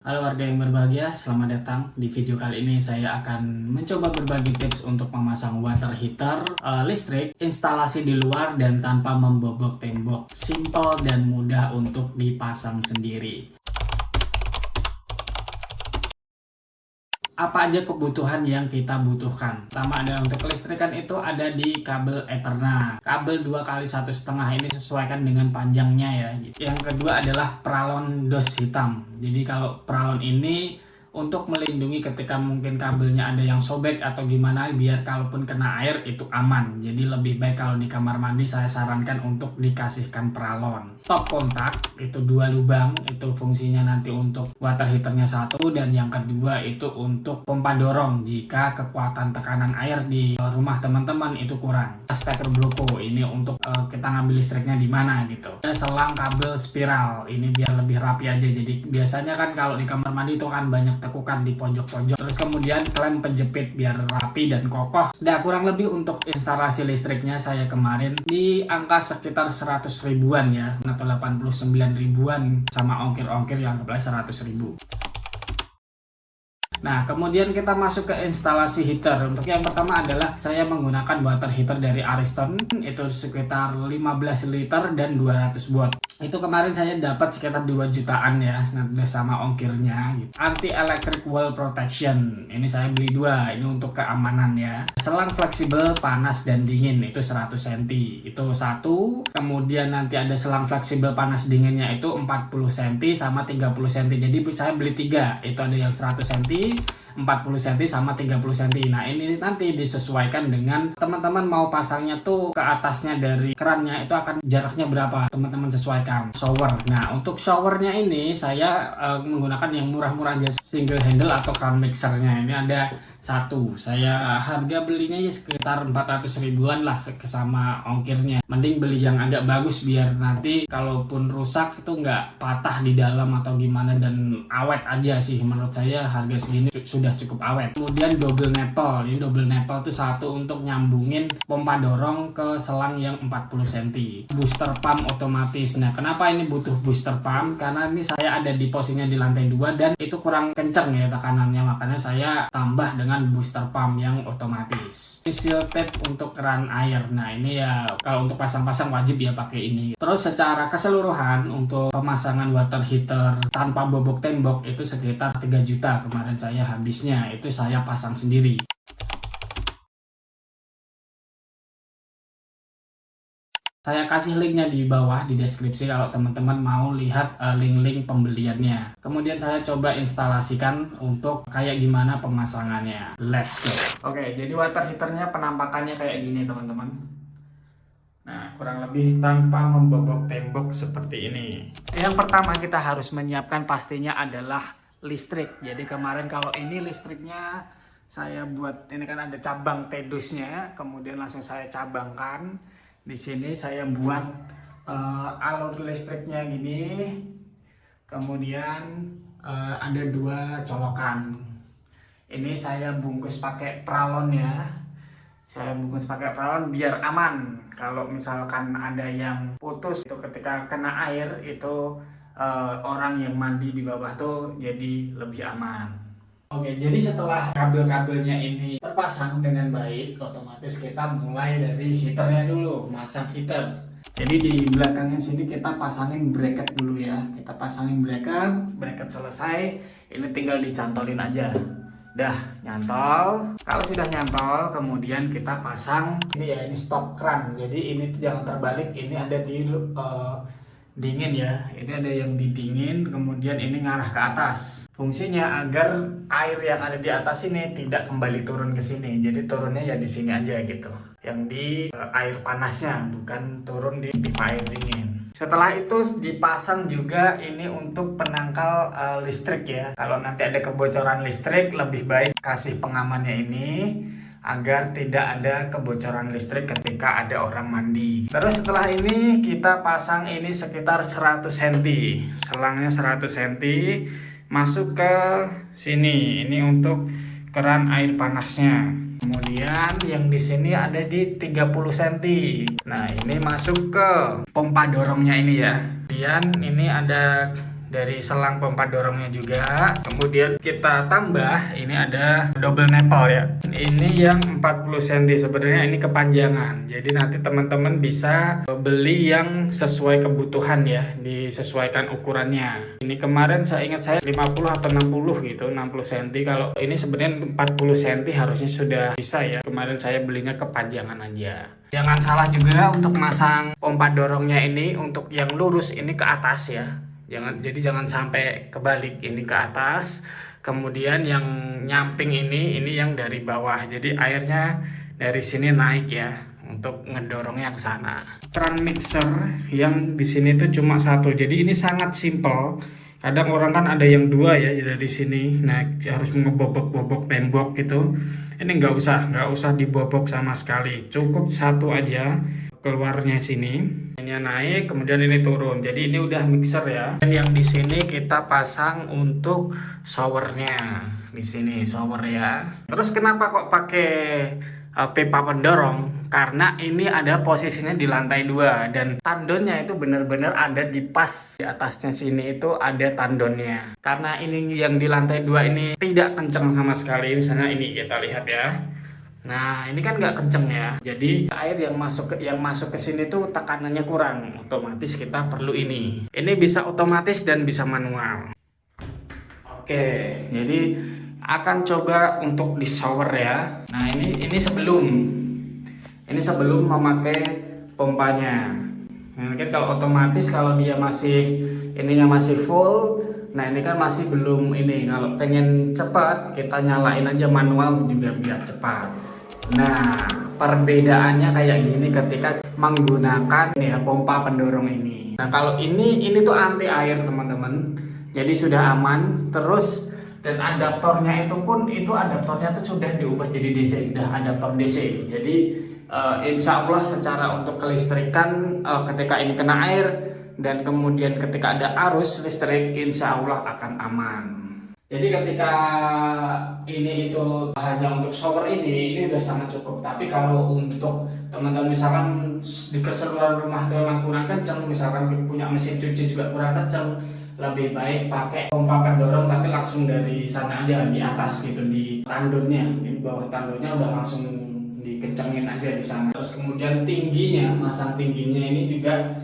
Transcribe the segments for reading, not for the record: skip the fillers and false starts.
Halo warga yang berbahagia, selamat datang. Di video kali ini saya akan mencoba berbagi tips untuk memasang water heater listrik, instalasi di luar dan tanpa membobok tembok. Simple dan mudah untuk dipasang sendiri. Apa aja kebutuhan yang kita butuhkan? Pertama adalah untuk kelistrikan itu ada di kabel Ethernet. Kabel 2x1,5 ini sesuaikan dengan panjangnya ya. Yang kedua adalah peralon dos hitam. Jadi kalau peralon ini untuk melindungi ketika mungkin kabelnya ada yang sobek atau gimana, biar kalaupun kena air itu aman. Jadi lebih baik kalau di kamar mandi saya sarankan untuk dikasihkan peralon. Top kontak itu 2 lubang, itu fungsinya nanti untuk water heaternya satu, dan yang kedua itu untuk pompa dorong jika kekuatan tekanan air di rumah teman-teman itu kurang. Steker broko ini untuk kita ngambil listriknya di mana gitu. Ada selang kabel spiral, ini biar lebih rapi aja. Jadi biasanya kan kalau di kamar mandi itu kan banyak tekukan di pojok-pojok. Terus kemudian klem penjepit biar rapi dan kokoh. Nah, kurang lebih untuk instalasi listriknya saya kemarin di angka sekitar 100 ribuan ya, atau 89 ribuan sama ongkir-ongkir yang kepala 100 ribu. Nah, kemudian kita masuk ke instalasi heater. Untuk yang pertama adalah saya menggunakan water heater dari Ariston, itu sekitar 15 liter dan 200 watt. Itu kemarin saya dapat sekitar 2 jutaan ya, sama ongkirnya gitu. Anti electric wall protection, ini saya beli 2, ini untuk keamanan ya. Selang fleksibel panas dan dingin, itu 100 cm, itu satu. Kemudian nanti ada selang fleksibel panas dinginnya itu 40 cm sama 30 cm. Jadi saya beli 3, itu ada yang 100 cm, 40 cm sama 30 cm. Nah, ini nanti disesuaikan dengan teman-teman mau pasangnya tuh ke atasnya dari kerannya itu akan jaraknya berapa, teman-teman sesuaikan. Shower, nah untuk showernya ini saya menggunakan yang murah-murah aja, single handle atau crown mixernya. Ini ada satu, saya harga belinya ya sekitar 400 ribuan lah sama ongkirnya. Mending beli yang agak bagus biar nanti kalaupun rusak itu nggak patah di dalam atau gimana, dan awet aja sih menurut saya. Harga segini sudah cukup awet. Kemudian double nipple, ini double nipple itu satu untuk nyambungin pompa dorong ke selang yang 40 cm. Booster pump otomatis. Nah, kenapa ini butuh booster pump? Karena ini saya ada di posisinya di lantai 2 dan itu kurang kenceng ya tekanannya, makanya saya tambah dengan booster pump yang otomatis. Ini seal tape untuk keran air. Nah, ini ya kalau untuk pasang-pasang wajib ya pakai ini. Terus secara keseluruhan untuk pemasangan water heater tanpa bobok tembok itu sekitar 3 juta kemarin saya habisnya. Itu saya pasang sendiri. Saya kasih linknya di bawah di deskripsi kalau teman-teman mau lihat link-link pembeliannya. Kemudian saya coba instalasikan untuk kayak gimana pemasangannya. Let's go. Oke, jadi water heaternya penampakannya kayak gini teman-teman. Nah, kurang lebih tanpa membobok tembok seperti ini. Yang pertama kita harus menyiapkan pastinya adalah listrik. Jadi kemarin kalau ini listriknya saya buat, ini kan ada cabang tedusnya, kemudian langsung saya cabangkan. Di sini saya buat alur listriknya gini, kemudian ada 2 colokan. Ini saya bungkus pakai peralon ya. Saya bungkus pakai peralon biar aman. Kalau misalkan ada yang putus itu ketika kena air itu orang yang mandi di bawah tuh jadi lebih aman. Oke, jadi setelah kabel-kabelnya ini terpasang dengan baik, otomatis kita mulai dari heaternya dulu, masang heater. Jadi di belakangnya sini kita pasangin bracket dulu ya. Kita pasangin bracket selesai, ini tinggal dicantolin aja. Dah nyantol. Kalau sudah nyantol, kemudian kita pasang ini ya, ini stop keran. Jadi ini tuh jangan terbalik, ini ada di dingin ya, ini ada yang di dingin, kemudian ini ngarah ke atas. Fungsinya agar air yang ada di atas ini tidak kembali turun ke sini. Jadi turunnya ya di sini aja gitu, yang di air panasnya, bukan turun di pipa air dingin. Setelah itu dipasang juga ini untuk penangkal listrik ya. Kalau nanti ada kebocoran listrik, lebih baik kasih pengamannya ini agar tidak ada kebocoran listrik ketika ada orang mandi. Terus setelah ini kita pasang ini sekitar 100 cm. Selangnya 100 cm masuk ke sini. Ini untuk keran air panasnya. Kemudian yang di sini ada di 30 cm. Nah, ini masuk ke pompa dorongnya ini ya. Kemudian ini ada dari selang pompa dorongnya juga. Kemudian kita tambah, ini ada double nipple ya. Ini yang 40 cm, sebenarnya ini kepanjangan. Jadi nanti teman-teman bisa beli yang sesuai kebutuhan ya, disesuaikan ukurannya. Ini kemarin saya ingat saya 50 atau 60 gitu, 60 cm. Kalau ini sebenarnya 40 cm harusnya sudah bisa ya. Kemarin saya belinya kepanjangan aja. Jangan salah juga untuk masang pompa dorongnya ini, untuk yang lurus ini ke atas ya. Jangan sampai kebalik, ini ke atas. Kemudian yang nyamping ini yang dari bawah. Jadi airnya dari sini naik ya, untuk ngedorongnya ke sana. Keran mixer yang di sini tuh cuma satu. Jadi ini sangat simple. Kadang orang kan ada yang dua ya dari sini. Nah, harus ngebobok-bobok tembok gitu. Ini nggak usah dibobok sama sekali. Cukup satu aja keluarnya sini. Ini naik, kemudian ini turun. Jadi ini udah mixer ya. Dan yang di sini kita pasang untuk showernya. Di sini shower ya. Terus kenapa kok pakai pipa pendorong? Karena ini ada posisinya di lantai 2 dan tandonnya itu benar-benar ada di pas di atasnya sini, itu ada tandonnya. Karena ini yang di lantai 2 ini tidak kenceng sama sekali. Misalnya ini kita lihat ya. Nah, ini kan nggak kenceng ya. Jadi air yang masuk ke sini tuh tekanannya kurang. Otomatis kita perlu ini. Ini bisa otomatis dan bisa manual. Oke, jadi akan coba untuk di shower ya. Nah, ini sebelum memakai pompanya. Nah, mungkin kalau otomatis, kalau dia ininya masih full, nah ini kan masih belum ini. Kalau pengen cepat, kita nyalain aja manual juga biar cepat. Nah, perbedaannya kayak gini ketika menggunakan pompa pendorong ini. Nah, kalau ini tuh anti air teman-teman. Jadi sudah aman. Terus dan adaptornya adaptornya tuh sudah diubah jadi DC, udah adaptor DC. Jadi insya Allah secara untuk kelistrikan, ketika ini kena air dan kemudian ketika ada arus listrik, insya Allah akan aman. Jadi ketika itu hanya untuk shower ini udah sangat cukup. Tapi kalau untuk teman-teman misalkan di keseluruhan rumah itu memang kurang kenceng, misalkan punya mesin cuci juga kurang kenceng, lebih baik pakai pompa pendorong tapi langsung dari sana aja, di atas gitu, di tandonnya, di bawah tandonnya udah langsung dikencengin aja di sana. Terus kemudian masang tingginya ini juga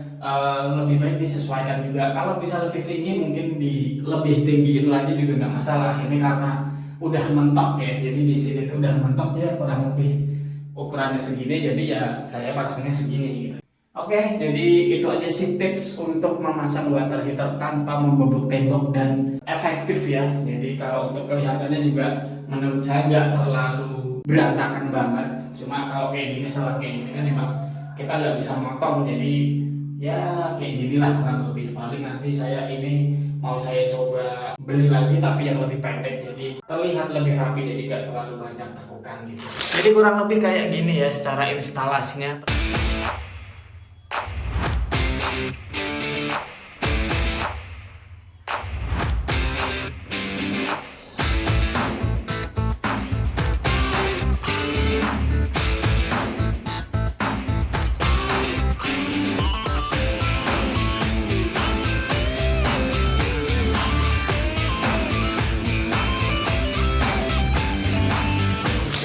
lebih baik disesuaikan juga. Kalau bisa lebih tinggi mungkin lebih tinggiin lagi juga nggak masalah. Ini karena udah mentok ya, jadi di sini tuh udah mentok ya, kurang lebih ukurannya segini, jadi ya saya pasangnya segini gitu. Oke, jadi itu aja sih tips untuk memasang water heater tanpa membobok tembok dan efektif ya. Jadi kalau untuk kelihatannya juga menurut saya nggak terlalu berantakan banget. Cuma kalau kayak gini, salah kayak gini kan emang kita nggak bisa motong, jadi ya kayak gini lah kurang lebih. Paling nanti mau saya coba beli lagi tapi yang lebih pendek, jadi terlihat lebih rapi, jadi nggak terlalu banyak tekukan gitu. Jadi kurang lebih kayak gini ya secara instalasinya.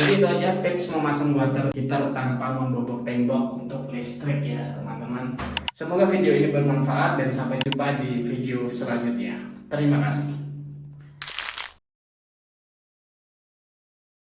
Jadi itu aja tips memasang water heater tanpa membobok tembok untuk listrik ya teman-teman. Semoga video ini bermanfaat dan sampai jumpa di video selanjutnya. Terima kasih.